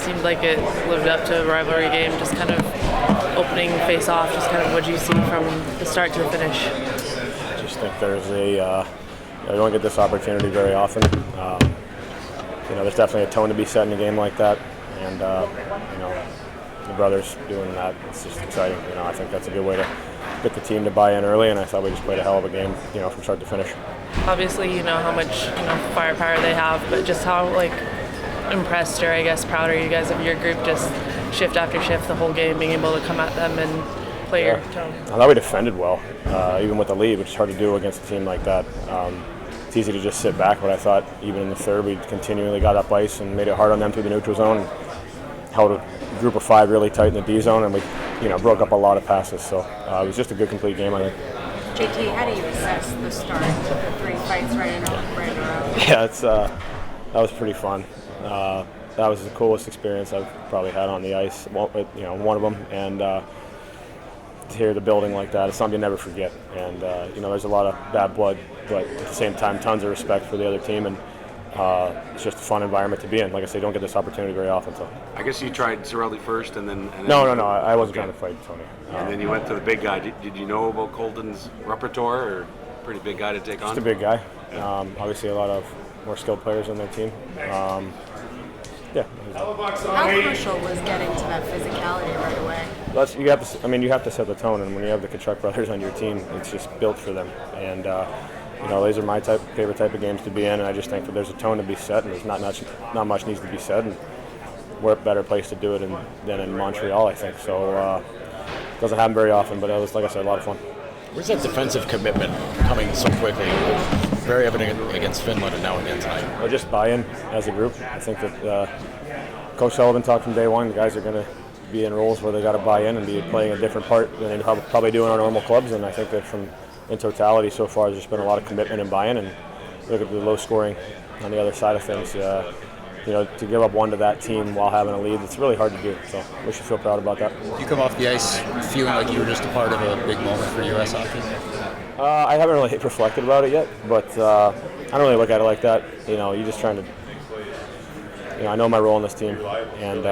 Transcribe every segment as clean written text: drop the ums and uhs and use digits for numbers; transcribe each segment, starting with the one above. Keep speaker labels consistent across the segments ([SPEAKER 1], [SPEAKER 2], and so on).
[SPEAKER 1] seemed like it lived up to a rivalry game, just kind of opening face-off, just kind of what you see from the start to the finish.
[SPEAKER 2] I just think there's you don't get this opportunity very often. There's definitely a tone to be set in a game like that, and the brothers doing that, it's just exciting. I think that's a good way to get the team to buy in early, and I thought we just played a hell of a game, from start to finish.
[SPEAKER 1] Obviously, you know how much firepower they have, but just how impressed or I guess proud are you guys of your group, just shift after shift the whole game, being able to come at them and play your tone?
[SPEAKER 2] I thought we defended well, even with the lead, which is hard to do against a team like that. It's easy to just sit back, but I thought even in the third we continually got up ice and made it hard on them through the neutral zone, and held a group of 5 really tight in the D zone, and we broke up a lot of passes. So it was just a good complete game, I think.
[SPEAKER 3] JT, how do you assess the start of the 3 fights right in a row?
[SPEAKER 2] Yeah, that was pretty fun. That was the coolest experience I've probably had on the ice. One of them, and to hear the building like that, it's something you never forget. And there's a lot of bad blood, but at the same time, tons of respect for the other team, and it's just a fun environment to be in. Like I say, you don't get this opportunity very often. So
[SPEAKER 4] I guess you tried Cirelli first, and then
[SPEAKER 2] no, I wasn't trying to fight Tony.
[SPEAKER 4] And then you went to the big guy. Did you know about Colton's repertoire, or pretty big guy to take on?
[SPEAKER 2] Just a big guy. Obviously, a lot of more skilled players on their team. Yeah.
[SPEAKER 3] How crucial was getting to that physicality right away?
[SPEAKER 2] You have to set the tone, and when you have the Kachuk brothers on your team, it's just built for them. And these are my favorite type of games to be in, and I just think that there's a tone to be set, and there's not much needs to be said, and we're a better place to do it than in Montreal, I think. So it doesn't happen very often, but it was, like I said, a lot of fun.
[SPEAKER 5] Where's that defensive commitment coming so quickly? Very evident against Finland and now again tonight.
[SPEAKER 2] Well, just buy-in as a group. I think that Coach Sullivan talked from day one. The guys are going to be in roles where they got to buy in and be playing a different part than they probably do in our normal clubs. And I think that in totality so far, there's just been a lot of commitment and buy-in. And look at the low scoring on the other side of things. To give up 1 to that team while having a lead, it's really hard to do. So we should feel proud about that.
[SPEAKER 5] You come off the ice feeling like you were just a part of a big moment for U.S. hockey?
[SPEAKER 2] I haven't really reflected about it yet, but I don't really look at it like that. You're just trying to. I know my role in this team, and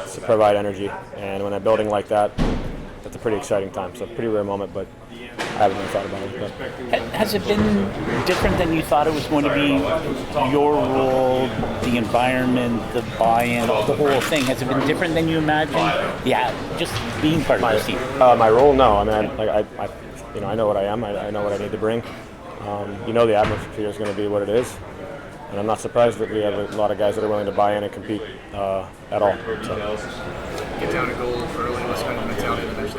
[SPEAKER 2] it's to provide energy. And when I'm building like that, that's a pretty exciting time. So, a pretty rare moment, but I haven't really thought about it. But.
[SPEAKER 6] Has it been different than you thought it was going to be? Your role, the environment, the buy-in, the whole thing. Has it been different than you imagined? Yeah, just being part of this team.
[SPEAKER 2] My role, no. I mean, I know what I am. I know what I need to bring. The atmosphere is going to be what it is, and I'm not surprised that we have a lot of guys that are willing to buy in and compete at all. So.
[SPEAKER 7] Get down a goal early. What's kind of the mentality of the bench?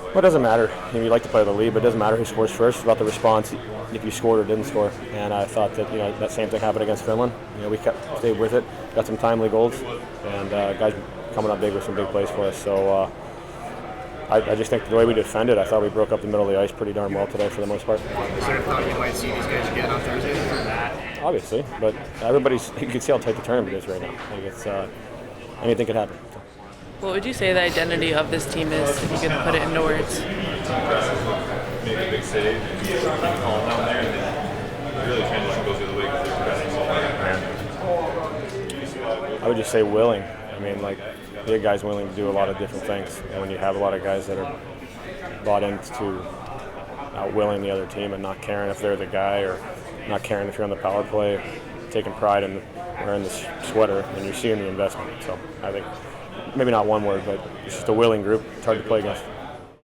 [SPEAKER 2] Well, it doesed matter. You like to play the lead, but it doesn't matter who scores first. It's about the response, if you scored or didn't score. And I thought that that same thing happened against Finland. We stayed with it, got some timely goals, and guys coming up big with some big plays for us. So. I just think the way we defended, I thought we broke up the middle of the ice pretty darn well today for the most part.
[SPEAKER 7] Is there a thought you might see these guys again on Thursday?
[SPEAKER 2] Obviously, but you can see how tight the tournament is right now. Anything could happen.
[SPEAKER 1] What would you say the identity of this team is, if you could put it into words?
[SPEAKER 8] Make a big save, call down there, and then really transition goes the other way because they're
[SPEAKER 2] I would just say willing. The guys willing to do a lot of different things, and when you have a lot of guys that are bought into outwilling the other team and not caring if they're the guy or not caring if you're on the power play, taking pride in wearing the sweater, and you're seeing the investment. So I think maybe not one word, but it's just a willing group. It's hard to play against.